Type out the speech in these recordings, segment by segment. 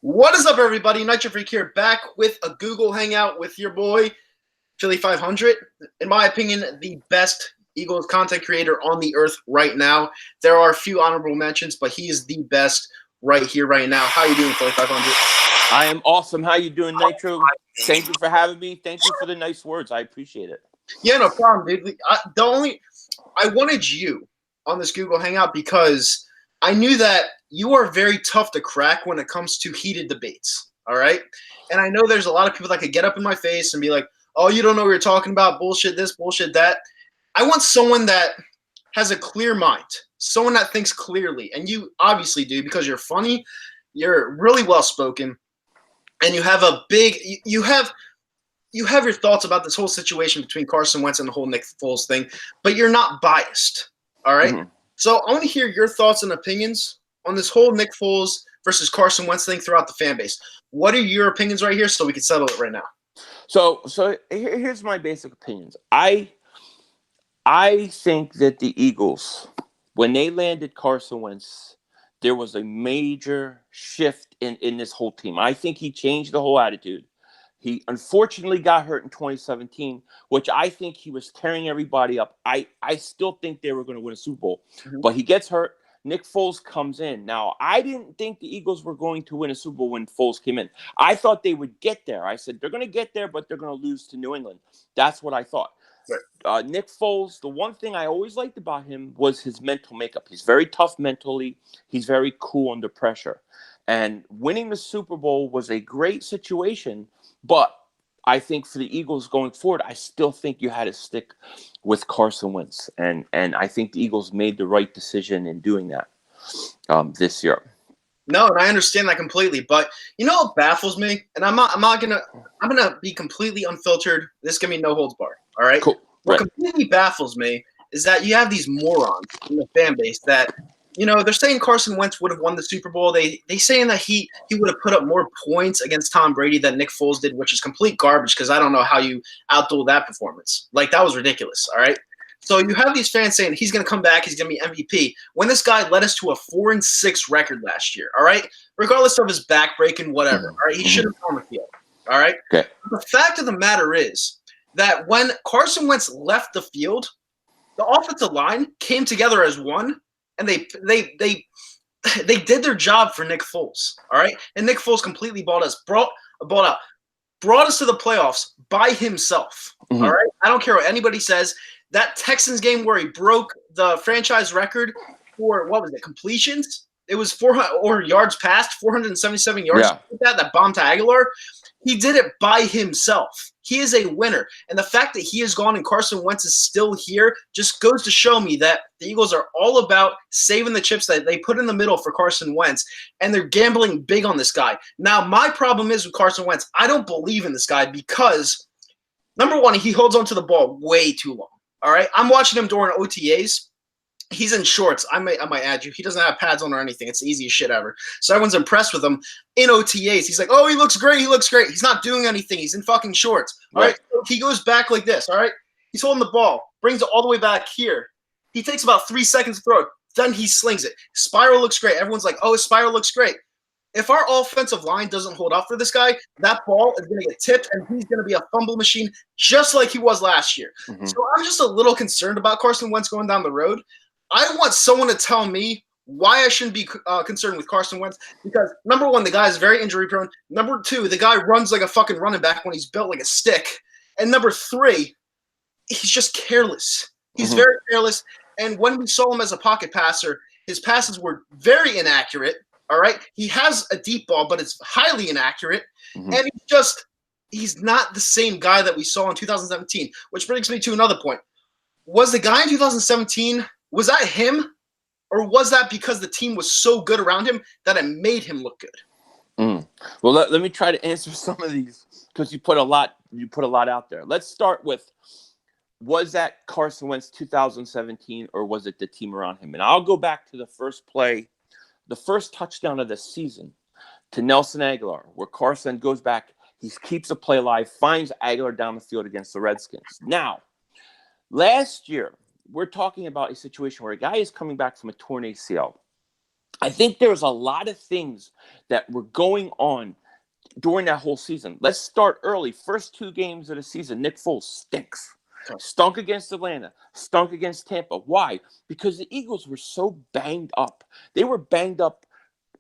What is up, everybody? Nitro Freak here, back with a Google Hangout with your boy, Philly.500. In my opinion, the best Eagles content creator on the earth right now. There are a few honorable mentions, but he is the best right here, right now. How you doing, Philly.500? I am awesome. How you doing, Nitro? Thank you for having me. Thank you for the nice words. I appreciate it. Yeah, no problem, dude. I wanted you on this Google Hangout because I knew that you are very tough to crack when it comes to heated debates. All right. And I know there's a lot of people that could get up in my face and be like, oh, you don't know what you're talking about. Bullshit this, bullshit that. I want someone that has a clear mind, someone that thinks clearly. And you obviously do because you're funny, you're really well spoken, and you have you have your thoughts about this whole situation between Carson Wentz and the whole Nick Foles thing, but you're not biased. All right. Mm-hmm. So I want to hear your thoughts and opinions on this whole Nick Foles versus Carson Wentz thing throughout the fan base. What are your opinions right here so we can settle it right now? So here's my basic opinions. I think that the Eagles, when they landed Carson Wentz, there was a major shift in this whole team. I think he changed the whole attitude. He unfortunately got hurt in 2017, which I think he was tearing everybody up. I still think they were going to win a Super Bowl, but he gets hurt. Nick Foles comes in. Now, I didn't think the Eagles were going to win a Super Bowl when Foles came in. I thought they would get there. I said, they're going to get there, but they're going to lose to New England. That's what I thought. Right. Nick Foles, the one thing I always liked about him was his mental makeup. He's very tough mentally. He's very cool under pressure. And winning the Super Bowl was a great situation, but I think for the Eagles going forward, I still think you had to stick with Carson Wentz. And I think the Eagles made the right decision in doing that this year. No, and I understand that completely. But you know what baffles me? And I'm gonna be completely unfiltered. This is gonna be no holds barred. All right. Cool. What completely baffles me is that you have these morons in the fan base that, you know, they're saying Carson Wentz would have won the Super Bowl. They saying that he would have put up more points against Tom Brady than Nick Foles did, which is complete garbage because I don't know how you outduel that performance. Like, that was ridiculous, all right? So you have these fans saying he's going to come back, he's going to be MVP, when this guy led us to a 4-6 record last year, all right? Regardless of his back breaking, whatever, all right? He should have on the field, all right? Okay. The fact of the matter is that when Carson Wentz left the field, the offensive line came together as one, and they did their job for Nick Foles, all right? And Nick Foles completely brought us to the playoffs by himself, all right? I don't care what anybody says. That Texans game where he broke the franchise record for, what was it, completions? It was 400 or yards passed, 477 yards. Yeah. That bomb to Aguilar. He did it by himself. He is a winner. And the fact that he is gone and Carson Wentz is still here just goes to show me that the Eagles are all about saving the chips that they put in the middle for Carson Wentz, and they're gambling big on this guy. Now, my problem is with Carson Wentz, I don't believe in this guy because, number one, he holds onto the ball way too long. All right? I'm watching him during OTAs. He's in shorts. I might add you. He doesn't have pads on or anything. It's the easiest shit ever. So everyone's impressed with him in OTAs. He's like, oh, he looks great. He looks great. He's not doing anything. He's in fucking shorts. All right. So he goes back like this. All right. He's holding the ball, brings it all the way back here. He takes about 3 seconds to throw it. Then he slings it. Spiral looks great. Everyone's like, oh, his spiral looks great. If our offensive line doesn't hold up for this guy, that ball is going to get tipped, and he's going to be a fumble machine just like he was last year. So I'm just a little concerned about Carson Wentz going down the road. I want someone to tell me why I shouldn't be concerned with Carson Wentz because, number one, the guy is very injury prone. Number two, the guy runs like a fucking running back when he's built like a stick. And number three, he's just careless. He's very careless. And when we saw him as a pocket passer, his passes were very inaccurate. All right. He has a deep ball, but it's highly inaccurate. And he's not the same guy that we saw in 2017, which brings me to another point. Was the guy in 2017, was that him, or was that because the team was so good around him that it made him look good? Well, let me try to answer some of these because you put a lot out there. Let's start with, was that Carson Wentz 2017, or was it the team around him? And I'll go back to the first play, the first touchdown of the season to Nelson Aguilar, where Carson goes back, he keeps the play alive, finds Aguilar down the field against the Redskins. Now, last year, we're talking about a situation where a guy is coming back from a torn ACL. I think there's a lot of things that were going on during that whole season. Let's start early. First 2 games of the season, Nick Foles stinks. Stunk against Atlanta, stunk against Tampa. Why? Because the Eagles were so banged up. They were banged up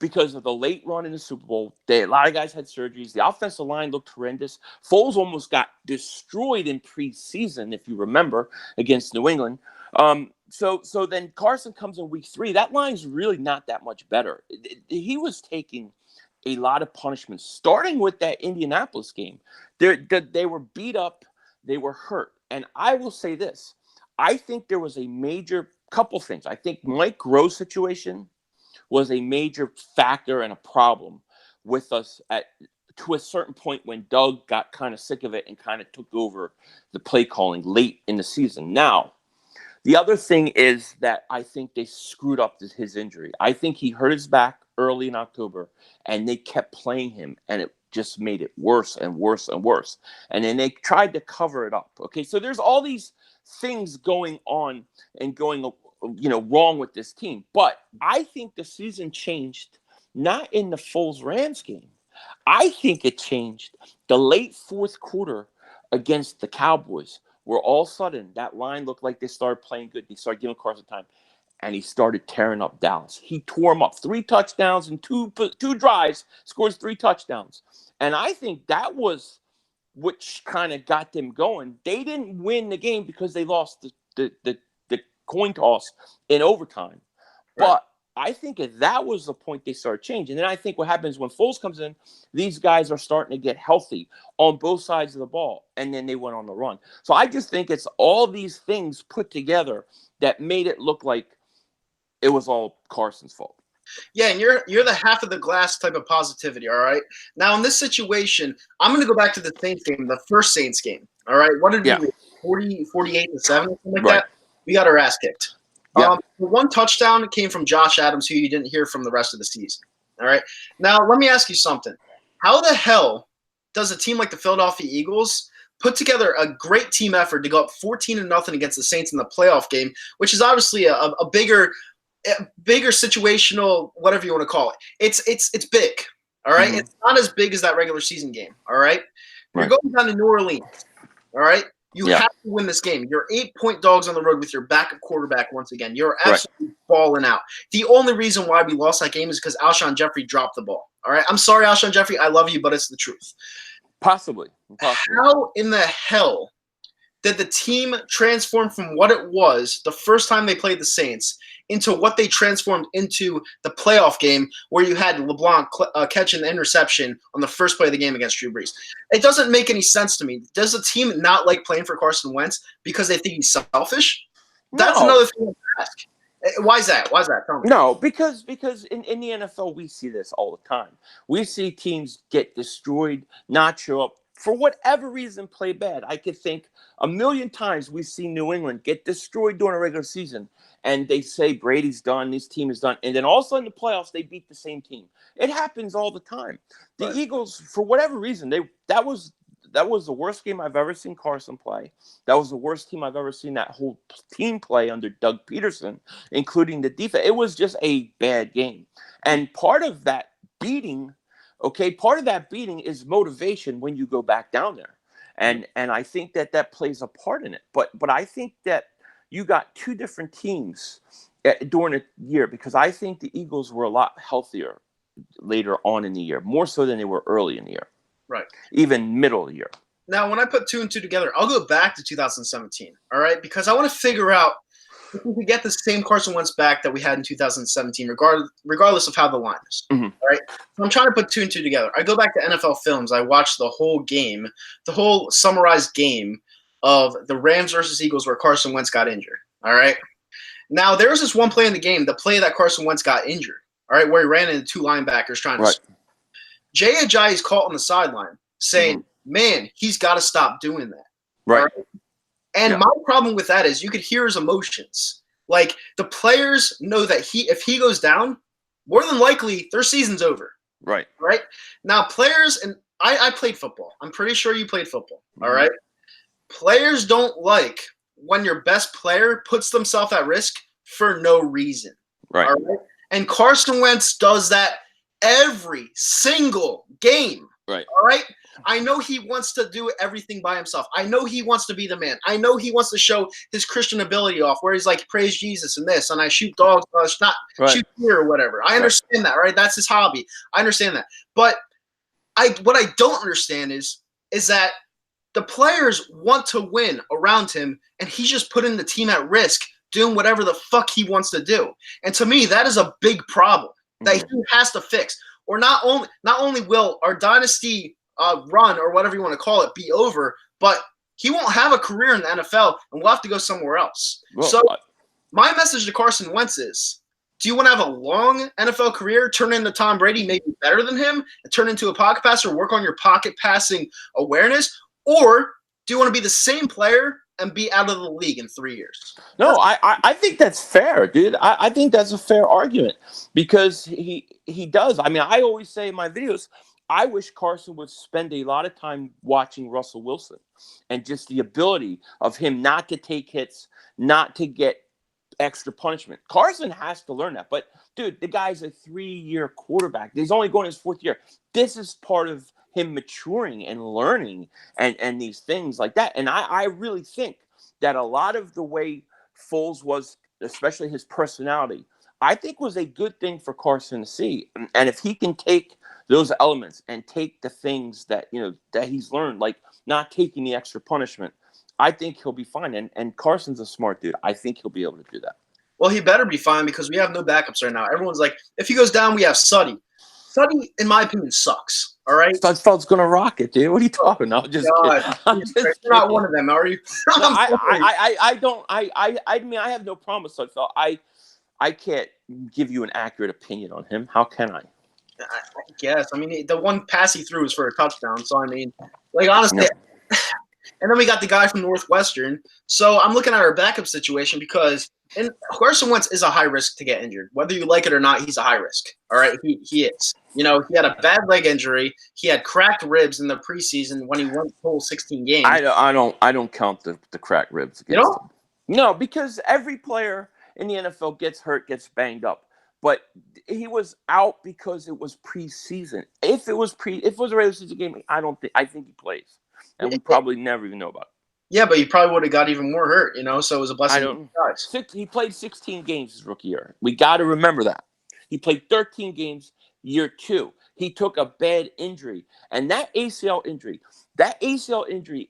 because of the late run in the Super Bowl. A lot of guys had surgeries. The offensive line looked horrendous. Foles almost got destroyed in preseason, if you remember, against New England. So then Carson comes in week 3. That line's really not that much better. He was taking a lot of punishments, starting with that Indianapolis game. They were beat up. They were hurt. And I will say this. I think there was a major couple things. I think Mike Groh's situation was a major factor and a problem with us to a certain point when Doug got kind of sick of it and kind of took over the play calling late in the season. Now, the other thing is that I think they screwed up his injury. I think he hurt his back early in October, and they kept playing him, and it just made it worse and worse and worse. And then they tried to cover it up. Okay, so there's all these things going on and going wrong with this team. But I think the season changed not in the Foles Rams game. I think it changed the late fourth quarter against the Cowboys, where all of a sudden that line looked like they started playing good. They started giving Carson time, and he started tearing up Dallas. He tore them up. 3 touchdowns and two drives, scores 3 touchdowns. And I think that was which kind of got them going. They didn't win the game because they lost the coin toss in overtime. Right. But I think that was the point they started changing. And then I think what happens when Foles comes in, these guys are starting to get healthy on both sides of the ball. And then they went on the run. So I just think it's all these things put together that made it look like it was all Carson's fault. Yeah, and you're the half of the glass type of positivity, all right? Now, in this situation, I'm going to go back to the Saints game, the first Saints game, all right? What did we do? 48-7 or something like that? We got our ass kicked. Yeah. The one touchdown came from Josh Adams, who you didn't hear from the rest of the season, all right? Now, let me ask you something. How the hell does a team like the Philadelphia Eagles put together a great team effort to go up 14-0 against the Saints in the playoff game, which is obviously a bigger situational, whatever you want to call it. It's big, all right? Mm-hmm. It's not as big as that regular season game, all right? You're going down to New Orleans, all right? You have to win this game. You're 8-point dogs on the road with your backup quarterback once again. You're absolutely balling out. The only reason why we lost that game is because Alshon Jeffrey dropped the ball, all right? I'm sorry, Alshon Jeffrey. I love you, but it's the truth. Possibly. How in the hell did the team transform from what it was the first time they played the Saints into what they transformed into the playoff game where you had LeBlanc catching the interception on the first play of the game against Drew Brees? It doesn't make any sense to me. Does the team not like playing for Carson Wentz because they think he's selfish? That's another thing to ask. Why is that? Tell me. No, because in the NFL, we see this all the time. We see teams get destroyed, not show up, for whatever reason, play bad. I could think a million times we've seen New England get destroyed during a regular season, and they say Brady's done, this team is done, and then all of a sudden in the playoffs, they beat the same team. It happens all the time. The Eagles, for whatever reason, that was the worst game I've ever seen Carson play. That was the worst team I've ever seen that whole team play under Doug Peterson, including the defense. It was just a bad game. And part of that beating is motivation when you go back down there. And I think that plays a part in it. But I think that you got 2 different teams during the year, because I think the Eagles were a lot healthier later on in the year, more so than they were early in the year. Right. Even middle of the year. Now, when I put 2 and 2 together, I'll go back to 2017, all right? Because I want to figure out if we could get the same Carson Wentz back that we had in 2017, regardless of how the line is, all right? So I'm trying to put 2 and 2 together. I go back to NFL Films. I watched the whole game, the whole summarized game of the Rams versus Eagles where Carson Wentz got injured, all right? Now, there was this one play in the game, the play that Carson Wentz got injured, all right, where he ran into 2 linebackers trying to score. Jay Ajayi is caught on the sideline saying, man, he's got to stop doing that. Right. And my problem with that is you could hear his emotions. Like, the players know that if he goes down, more than likely their season's over. Right. Right? Now, players, and I played football. I'm pretty sure you played football. All right? Players don't like when your best player puts themselves at risk for no reason. Right. All right? And Carson Wentz does that every single game. Right. All right. I know he wants to do everything by himself. I know he wants to be the man. I know he wants to show his Christian ability off, where he's like, praise Jesus and this, and I shoot dogs, not shoot deer or whatever. I understand that, right? That's his hobby. I understand that. But what I don't understand is that the players want to win around him, and he's just putting the team at risk doing whatever the fuck he wants to do. And to me, that is a big problem that he has to fix. Or not only will our dynasty run, or whatever you want to call it, be over, but he won't have a career in the NFL, and we'll have to go somewhere else. Well, so my message to Carson Wentz is, do you want to have a long NFL career, turn into Tom Brady, maybe better than him, and turn into a pocket passer, work on your pocket passing awareness? Or do you want to be the same player and be out of the league in 3 years? No, I think that's fair, dude. I think that's a fair argument, because he does. I mean, I always say in my videos, I wish Carson would spend a lot of time watching Russell Wilson, and just the ability of him not to take hits, not to get extra punishment. Carson has to learn that. But, dude, the guy's a 3-year quarterback. He's only going his 4th year. This is part of him maturing and learning and these things like that. And I really think that a lot of the way Foles was, especially his personality, I think was a good thing for Carson to see. And if he can take those elements and take the things that, that he's learned, like not taking the extra punishment, I think he'll be fine. And Carson's a smart dude. I think he'll be able to do that. Well, he better be fine, because we have no backups right now. Everyone's like, if he goes down, we have Suddy. Suddy, in my opinion, sucks. All right, Studfeld's gonna rock it, dude. What are you talking about? Just You're not one of them, are you? No, I don't. I mean, I have no problem with Studfeld. I can't give you an accurate opinion on him. How can I? I guess. I mean, the one pass he threw was for a touchdown. So I mean, like, honestly. Yeah. And then we got the guy from Northwestern. So I'm looking at our backup situation, because Carson Wentz is a high risk to get injured. Whether you like it or not, he's a high risk. All right, he is. He had a bad leg injury. He had cracked ribs in the preseason when he went full 16 games. I don't count the cracked ribs against him. No, because every player in the NFL gets hurt, gets banged up. But he was out because it was preseason. If it was a regular season game, I think he plays. And we probably never even know about it. Yeah, but he probably would have got even more hurt, so it was a blessing. He played 16 games his rookie year. We got to remember that. He played 13 games year 2. He took a bad injury. And that ACL injury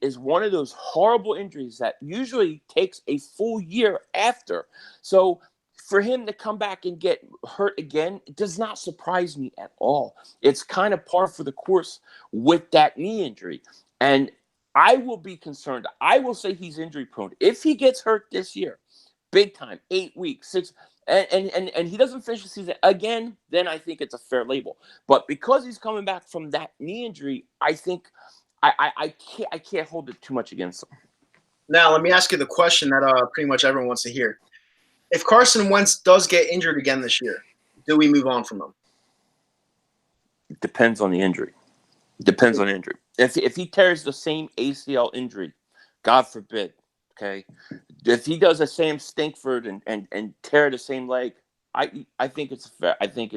is one of those horrible injuries that usually takes a full year after. So for him to come back and get hurt again, it does not surprise me at all. It's kind of par for the course with that knee injury. And I will be concerned. I will say he's injury prone. If he gets hurt this year, big time, 8 weeks, 6, and he doesn't finish the season again, then I think it's a fair label. But because he's coming back from that knee injury, I think I can't hold it too much against him. Now, let me ask you the question that pretty much everyone wants to hear. If Carson Wentz does get injured again this year, do we move on from him? It depends on the injury. If he tears the same ACL injury, God forbid, okay, if he does a Sam Stinkford and tear the same leg, I think it's fair. I think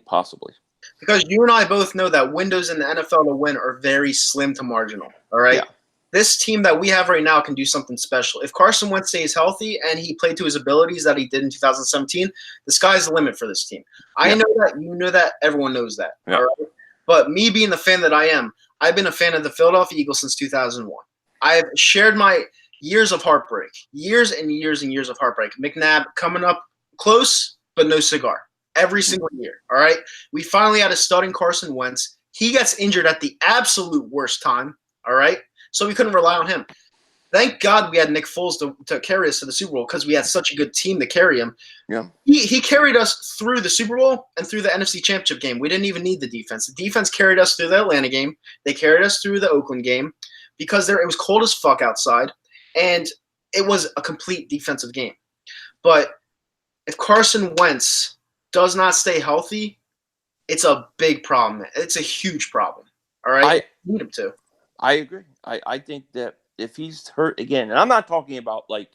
possibly. Because you and I both know that windows in the NFL to win are very slim to marginal. All right. Yeah. This team that we have right now can do something special. If Carson Wentz stays healthy and he played to his abilities that he did in 2017, the sky's the limit for this team. I know that. You know that. Everyone knows that. Yeah. All right? But me being the fan that I am, I've been a fan of the Philadelphia Eagles since 2001. I've shared my years of heartbreak, years and years and years of heartbreak. McNabb coming up close, but no cigar. Every single year, all right? We finally had a starting Carson Wentz. He gets injured at the absolute worst time, all right? So we couldn't rely on him. Thank God we had Nick Foles to carry us to the Super Bowl, because we had such a good team to carry him. Yeah. He carried us through the Super Bowl and through the NFC Championship game. We didn't even need the defense. The defense carried us through the Atlanta game. They carried us through the Oakland game, because it was cold as fuck outside, and it was a complete defensive game. But if Carson Wentz does not stay healthy, it's a big problem. It's a huge problem. All right? We need him to. I agree. I think that if he's hurt again, and I'm not talking about like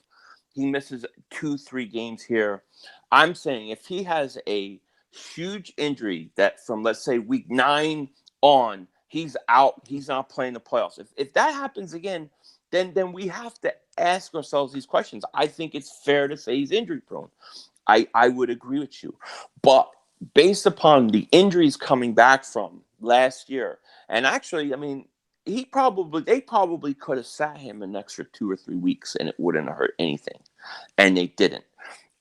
he misses 2-3 games here. I'm saying if he has a huge injury that from, let's say, week 9 on, he's out, he's not playing the playoffs. If that happens again, then we have to ask ourselves these questions. I think it's fair to say he's injury prone. I would agree with you. But based upon the injuries coming back from last year, and actually, I mean, they probably could have sat him an extra 2 or 3 weeks and it wouldn't have hurt anything. And they didn't.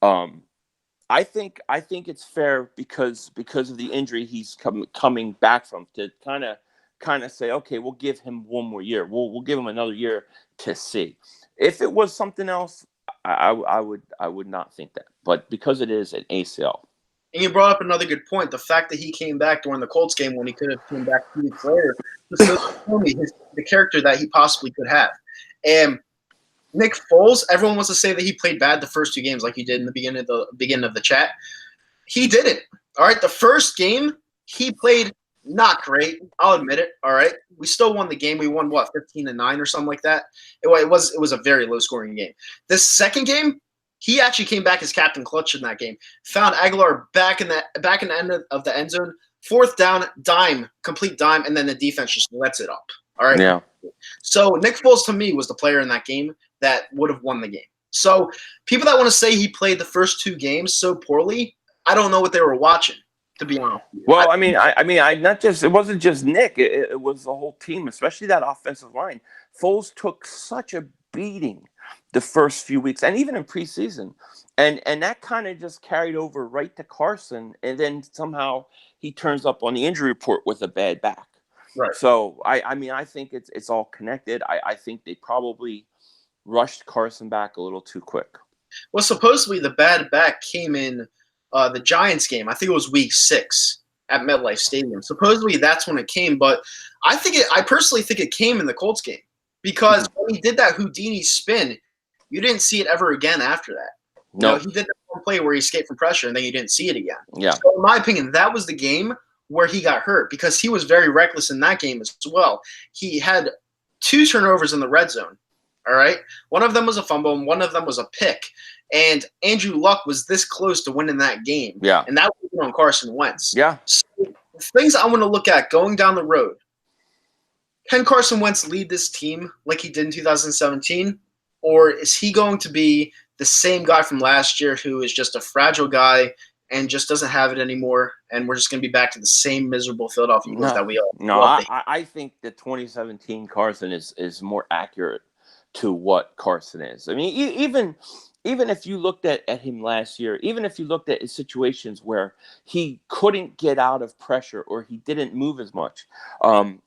I think it's fair because of the injury he's coming back from, to kind of say, okay, we'll give him one more year. We'll give him another year to see. If it was something else, I would not think that. But because it is an ACL. And you brought up another good point. The fact that he came back during the Colts game when he could have come back 2 weeks later just goes to show me the character that he possibly could have. And Nick Foles, everyone wants to say that he played bad the first 2 games like he did in the beginning of the chat. He didn't. All right, the first game, he played not great. I'll admit it. All right, we still won the game. We won 15-9 or something like that. It was a very low scoring game. This second game, he actually came back as captain clutch in that game. Found Aguilar back in the end of the end zone. 4th down, complete dime, and then the defense just lets it up. All right. Yeah. So Nick Foles to me was the player in that game that would have won the game. So people that want to say he played the first 2 games so poorly, I don't know what they were watching, to be honest. Well, it wasn't just Nick. It was the whole team, especially that offensive line. Foles took such a beating the first few weeks, and even in preseason, and that kind of just carried over right to Carson, and then somehow he turns up on the injury report with a bad back. Right. So I think it's all connected. I think they probably rushed Carson back a little too quick. Well, supposedly the bad back came in the Giants game. I think it was week 6 at MetLife Stadium. Supposedly that's when it came, but I personally think it came in the Colts game because when he did that Houdini spin, you didn't see it ever again after that. No, he did that one play where he escaped from pressure, and then you didn't see it again. Yeah. So in my opinion, that was the game where he got hurt because he was very reckless in that game as well. He had 2 turnovers in the red zone. All right. One of them was a fumble, and one of them was a pick. And Andrew Luck was this close to winning that game. Yeah. And that was on Carson Wentz. Yeah. So things I want to look at going down the road. Can Carson Wentz lead this team like he did in 2017? Or is he going to be the same guy from last year who is just a fragile guy and just doesn't have it anymore, and we're just going to be back to the same miserable Philadelphia Eagles that we all love? I think the 2017 Carson is more accurate to what Carson is. I mean, even if you looked at him last year, even if you looked at his situations where he couldn't get out of pressure or he didn't move as much,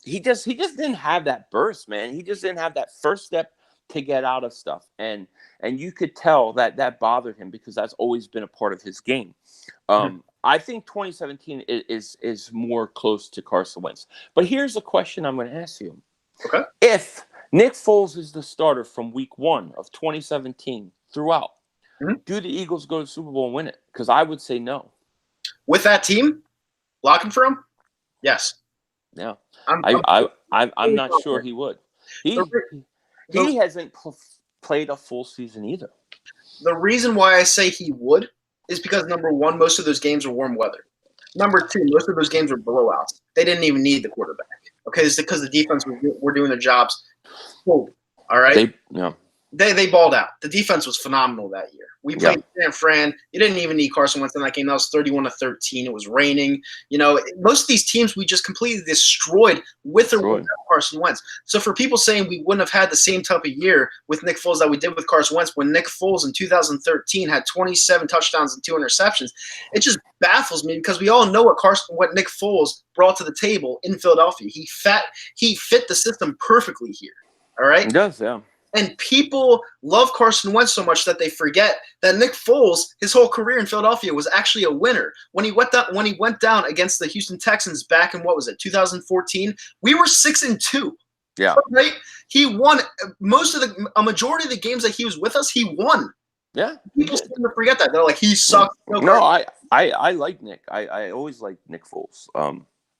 he just didn't have that burst, man. He just didn't have that first step to get out of stuff, and you could tell that bothered him because that's always been a part of his game. I think 2017 is more close to Carson Wentz. But here's a question I'm going to ask you. Okay. If Nick Foles is the starter from week 1 of 2017 throughout, do the Eagles go to the Super Bowl and win it? Because I would say no. With that team, locking for him? Yes. Yeah. I'm not sure he would. He hasn't played a full season either. The reason why I say he would is because, number 1, most of those games were warm weather. Number 2, most of those games were blowouts. They didn't even need the quarterback. Okay, it's because the defense were doing their jobs. Cool. All right? They balled out. The defense was phenomenal that year. We played San Fran. You didn't even need Carson Wentz in that game. That was 31-13. It was raining. Most of these teams we just completely destroyed with or without Carson Wentz. So for people saying we wouldn't have had the same type of year with Nick Foles that we did with Carson Wentz when Nick Foles in 2013 had 27 touchdowns and 2 interceptions, it just baffles me because we all know what Nick Foles brought to the table in Philadelphia. He fit the system perfectly here. All right? He does, yeah. And people love Carson Wentz so much that they forget that Nick Foles, his whole career in Philadelphia, was actually a winner. When he went down against the Houston Texans back in 2014, we were 6-2. Yeah. Right? He won a majority of the games that he was with us. He won. Yeah. People seem to forget that. They're like, he sucked. No, I like Nick. I always like Nick Foles.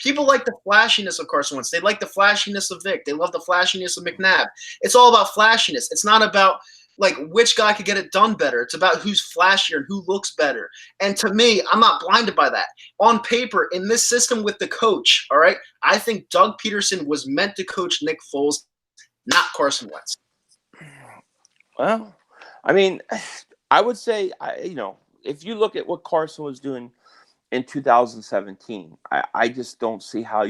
People like the flashiness of Carson Wentz. They like the flashiness of Vic. They love the flashiness of McNabb. It's all about flashiness. It's not about like which guy could get it done better. It's about who's flashier and who looks better. And to me, I'm not blinded by that. On paper, in this system with the coach, all right, I think Doug Peterson was meant to coach Nick Foles, not Carson Wentz. Well, I mean, I would say, if you look at what Carson was doing in 2017, I just don't see how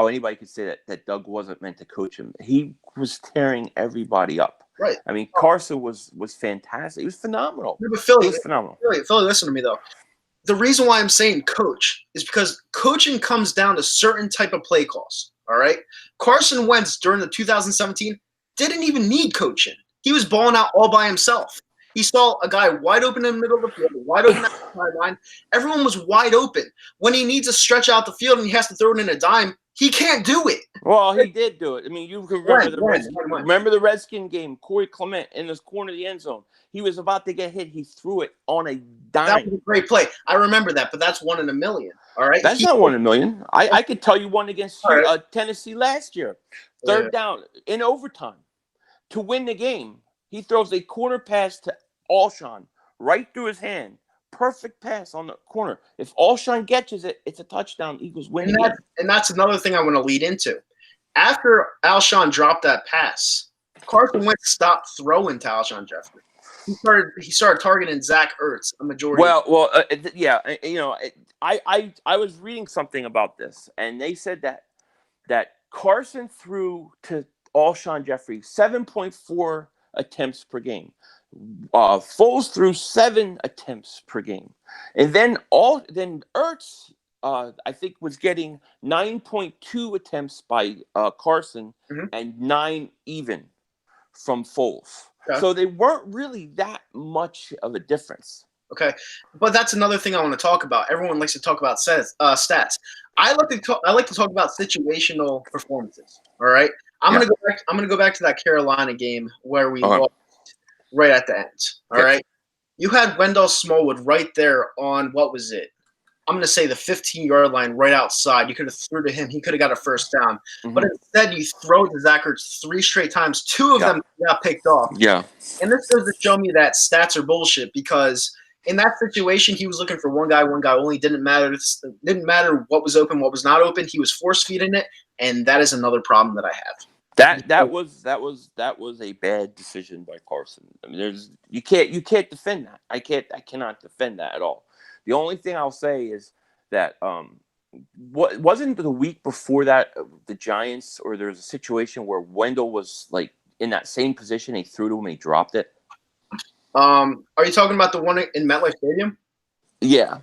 anybody could say that Doug wasn't meant to coach him. He was tearing everybody up. Right. I mean, Carson was fantastic. He was phenomenal. Yeah, but Philly, he was phenomenal. Philly, listen to me though. The reason why I'm saying coach is because coaching comes down to certain type of play calls. All right. Carson Wentz during the 2017 didn't even need coaching. He was balling out all by himself. He saw a guy wide open in the middle of the field, wide open at the sideline. Everyone was wide open. When he needs to stretch out the field and he has to throw it in a dime, he can't do it. Well, he did do it. I mean, you can remember the Redskin game, Corey Clement in this corner of the end zone. He was about to get hit. He threw it on a dime. That was a great play. I remember that, but that's 1 in a million. All right. That's not 1 in a million. I could tell you one against Tennessee last year. Third down in overtime to win the game. He throws a corner pass to Alshon right through his hand. Perfect pass on the corner. If Alshon catches it, it's a touchdown. Eagles win. And that's another thing I want to lead into. After Alshon dropped that pass, Carson Wentz stopped throwing to Alshon Jeffrey. He started targeting Zach Ertz a majority. I was reading something about this, and they said that Carson threw to Alshon Jeffrey 7.4 attempts per game. Foles threw 7 attempts per game, and then Ertz, I think, was getting 9.2 attempts by Carson and 9 even from Foles. Okay. So they weren't really that much of a difference. Okay, but that's another thing I want to talk about. Everyone likes to talk about stats. I like to talk about situational performances. All right, I'm gonna go back to that Carolina game where we lost right at the end. All right, you had Wendell Smallwood right there on what was it? I'm going to say the 15-yard line right outside. You could have threw to him. He could have got a first down. Mm-hmm. But instead, you throw to Zach Ertz 3 straight times. 2 of them got picked off. Yeah. And this goes to show me that stats are bullshit because in that situation, he was looking for one guy only. Didn't matter what was open, what was not open. He was force-feeding it, and that is another problem that I have. That was a bad decision by Carson. I mean, you can't defend that. I cannot defend that at all. The only thing I'll say is that what wasn't the week before that the Giants, or there was a situation where Wendell was like in that same position. He threw to him and he dropped it. Are you talking about the one in MetLife Stadium? Yeah.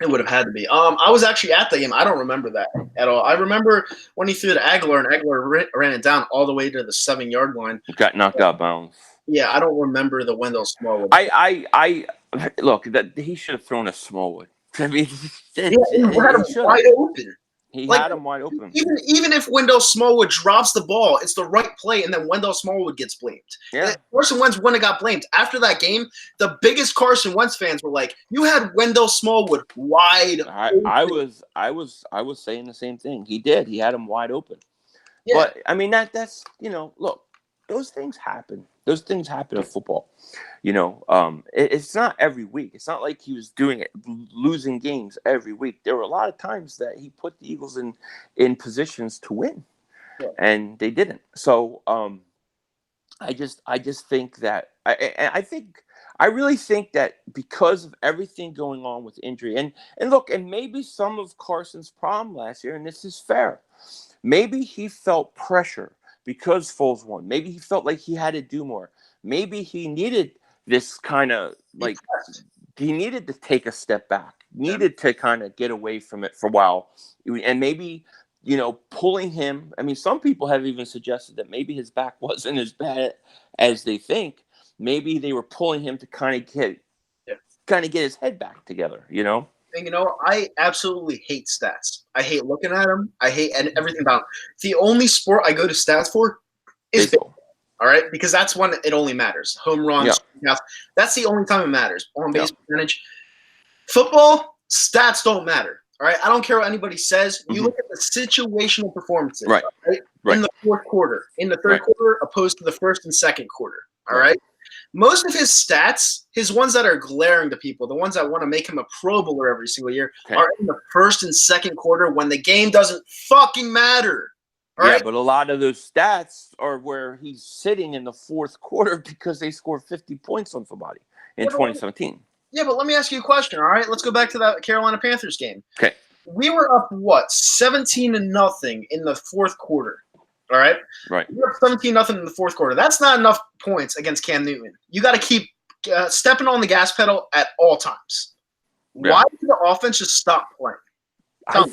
It would have had to be. I was actually at the game. I don't remember that at all. I remember when he threw to Aguilar, and Aguilar ran it down all the way to the 7-yard line. Got knocked out of bounds. Yeah, I don't remember the Wendell Smallwood. I look, that he should have thrown a Smallwood. I mean, he had him wide open. He had him wide open. Even if Wendell Smallwood drops the ball, it's the right play, and then Wendell Smallwood gets blamed. Yeah. Carson Wentz wouldn't have got blamed. After that game, the biggest Carson Wentz fans were like, "You had Wendell Smallwood wide open." I was saying the same thing. He did. He had him wide open. Yeah. But I mean that's look, those things happen. Those things happen in football. It's not every week. It's not like he was doing it, losing games every week. There were a lot of times that he put the Eagles in positions to win, and they didn't. So I just think that I really think that because of everything going on with injury, and look, and maybe some of Carson's problem last year, and this is fair, maybe he felt pressure because Foles won. Maybe he felt like he had to do more. Maybe he needed this kind of like he needed to take a step back, needed to kind of get away from it for a while, and maybe pulling him. I mean, some people have even suggested that maybe his back wasn't as bad as they think. Maybe they were pulling him to kind of get his head back together. And I absolutely hate stats. I hate looking at them. I hate everything about them. The only sport I go to stats for is baseball. All right, because that's when it only matters. Home runs, that's the only time it matters. On base percentage. Football stats don't matter. All right, I don't care what anybody says. You look at the situational performances, right? In the fourth quarter, in the third quarter, opposed to the first and second quarter. All right. Most of his stats, his ones that are glaring to people, the ones that want to make him a Pro Bowler every single year, are in the first and second quarter when the game doesn't fucking matter. All right? But a lot of those stats are where he's sitting in the fourth quarter because they scored 50 points on somebody in 2017. Yeah, but let me ask you a question, all right? Let's go back to that Carolina Panthers game. Okay. We were up, 17-0 in the fourth quarter. All right? Right. We were up 17-0 in the fourth quarter. That's not enough points against Cam Newton. You got to keep stepping on the gas pedal at all times. Yeah. Why did the offense just stop playing? I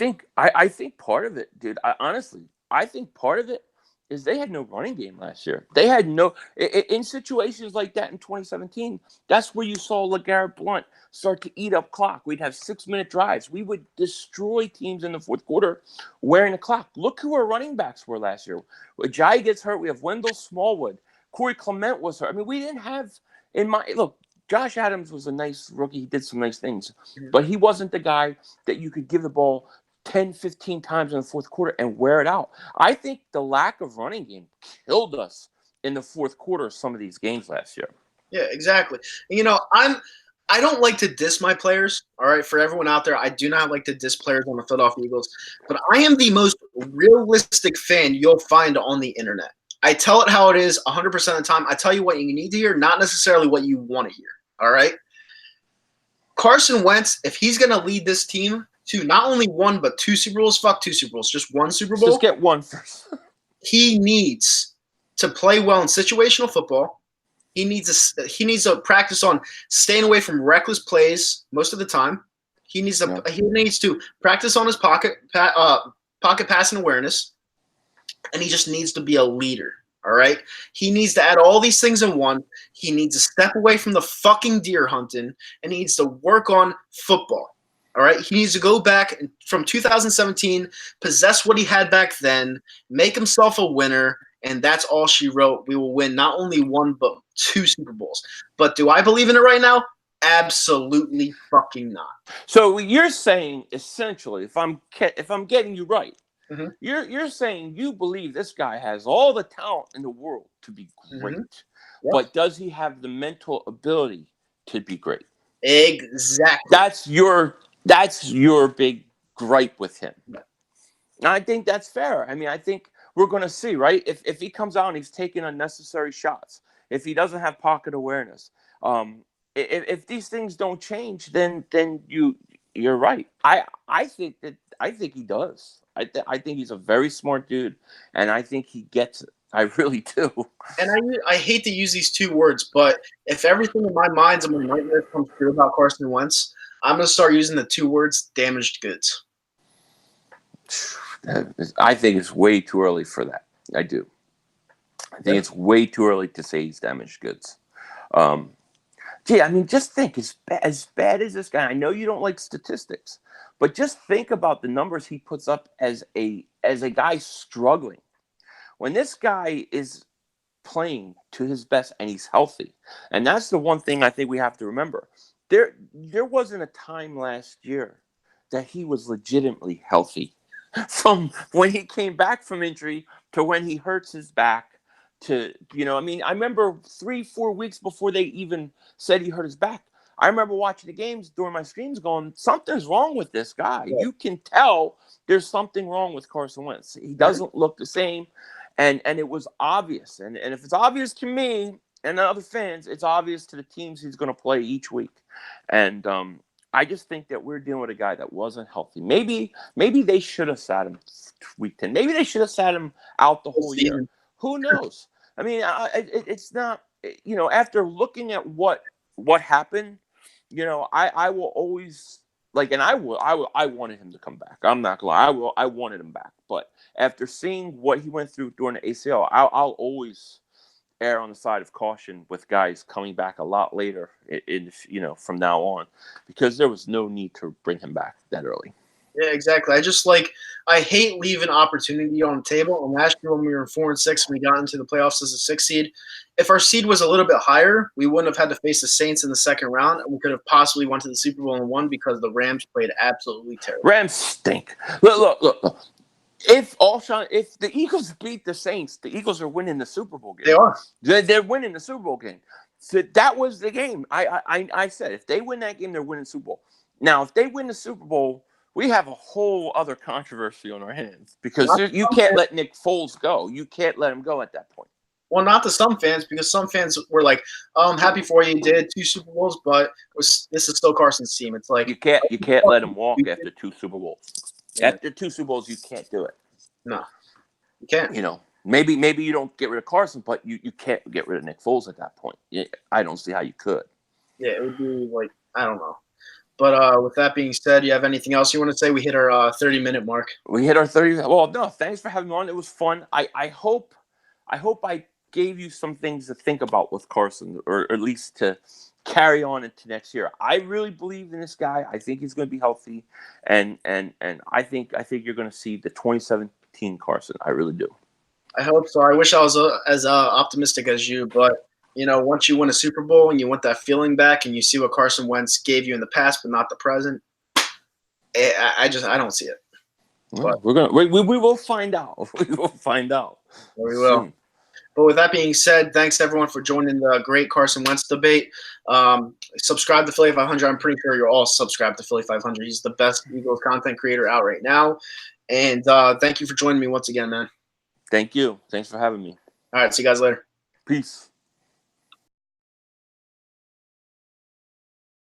think part of it, dude, I think part of it is they had no running game last year. They had no – in situations like that in 2017, that's where you saw LeGarrette Blount start to eat up clock. We'd have 6-minute drives. We would destroy teams in the fourth quarter wearing the clock. Look who our running backs were last year. Ajayi gets hurt. We have Wendell Smallwood. Corey Clement was hurt. I mean, we didn't have – look, Josh Adams was a nice rookie. He did some nice things. But he wasn't the guy that you could give the ball 10, 15 times in the fourth quarter and wear it out. I think the lack of running game killed us in the fourth quarter of some of these games last year. Yeah, exactly. I don't like to diss my players, all right? For everyone out there, I do not like to diss players on the Philadelphia Eagles, but I am the most realistic fan you'll find on the internet. I tell it how it is 100% of the time. I tell you what you need to hear, not necessarily what you want to hear, all right? Carson Wentz, if he's going to lead this team to not only one but 2 Super Bowls, fuck 2 Super Bowls, just 1 Super Bowl. Just get one first. He needs to play well in situational football. He needs to practice on staying away from reckless plays most of the time. He needs to practice on his pocket passing awareness, and he just needs to be a leader. All right, he needs to add all these things in one. He needs to step away from the fucking deer hunting, and he needs to work on football. All right, he needs to go back from 2017, possess what he had back then, make himself a winner, and that's all she wrote. We will win not only 1 but 2 Super Bowls. But do I believe in it right now? Absolutely fucking not. So you're saying essentially, if I'm getting you right, mm-hmm. you're saying you believe this guy has all the talent in the world to be great, mm-hmm. but does he have the mental ability to be great? Exactly. That's your big gripe with him. Yeah. And I think that's fair. I mean, I think we're going to see, right? If he comes out and he's taking unnecessary shots, if he doesn't have pocket awareness, if these things don't change, then you're right. I think he does. I think he's a very smart dude, and I think he gets it. I really do. And I hate to use these 2 words, but if everything in my mind's and my nightmare comes true about Carson Wentz, I'm going to start using the 2 words, damaged goods. I think it's way too early for that. I do. I think it's way too early to say he's damaged goods. I mean, just think, as bad as this guy, I know you don't like statistics, but just think about the numbers he puts up as a guy struggling. When this guy is playing to his best and he's healthy, and that's the one thing I think we have to remember. There wasn't a time last year that he was legitimately healthy. From when he came back from injury to when he hurts his back to, I mean, I remember 3-4 weeks before they even said he hurt his back. I remember watching the games during my streams going, something's wrong with this guy. Yeah. You can tell there's something wrong with Carson Wentz. He doesn't look the same. And it was obvious. And if it's obvious to me and the other fans, it's obvious to the teams he's going to play each week. And, I just think that we're dealing with a guy that wasn't healthy. Maybe they should have sat him week 10. Maybe they should have sat him out the whole year. Who knows? I mean, it's not. After looking at what happened, I will always and I wanted him to come back. I'm not gonna lie. I wanted him back. But after seeing what he went through during the ACL, I'll always err on the side of caution with guys coming back a lot later from now on, because there was no need to bring him back that early. Yeah, exactly. I hate leaving opportunity on the table. And last year when we were 4-6, we got into the playoffs as a 6 seed. If our seed was a little bit higher, we wouldn't have had to face the Saints in the second round, and we could have possibly went to the Super Bowl and won because the Rams played absolutely terrible. Rams stink. Look. If the Eagles beat the Saints, the Eagles are winning the Super Bowl game. They are. They're winning the Super Bowl game. So that was the game. I said if they win that game, they're winning the Super Bowl. Now, if they win the Super Bowl, we have a whole other controversy on our hands because you can't let Nick Foles go. You can't let him go at that point. Well, not to some fans, because some fans were like, I'm happy for you. He did 2 Super Bowls, but this is still Carson's team. It's like you can't let him walk after 2 Super Bowls. Yeah. After 2 Super Bowls, you can't do it. No, you can't. You know, maybe you don't get rid of Carson, but you can't get rid of Nick Foles at that point. I don't see how you could. Yeah, it would be like, I don't know. But with that being said, you have anything else you want to say? We hit our 30-minute mark. We hit our 30. Well, no, thanks for having me on. It was fun. I hope I gave you some things to think about with Carson, or at least to carry on into next year. I really believe in this guy. I think he's going to be healthy, and I think you're going to see the 2017 Carson. I really do. I hope so. I wish I was as optimistic as you, but once you win a Super Bowl and you want that feeling back, and you see what Carson Wentz gave you in the past, but not the present, I don't see it. Well, we will find out. We will find out. We will. Soon. But with that being said, thanks everyone for joining the great Carson Wentz debate. Subscribe to Philly.500. I'm pretty sure you're all subscribed to Philly.500. He's the best Eagles content creator out right now. And thank you for joining me once again, man. Thank you. Thanks for having me. All right. See you guys later. Peace.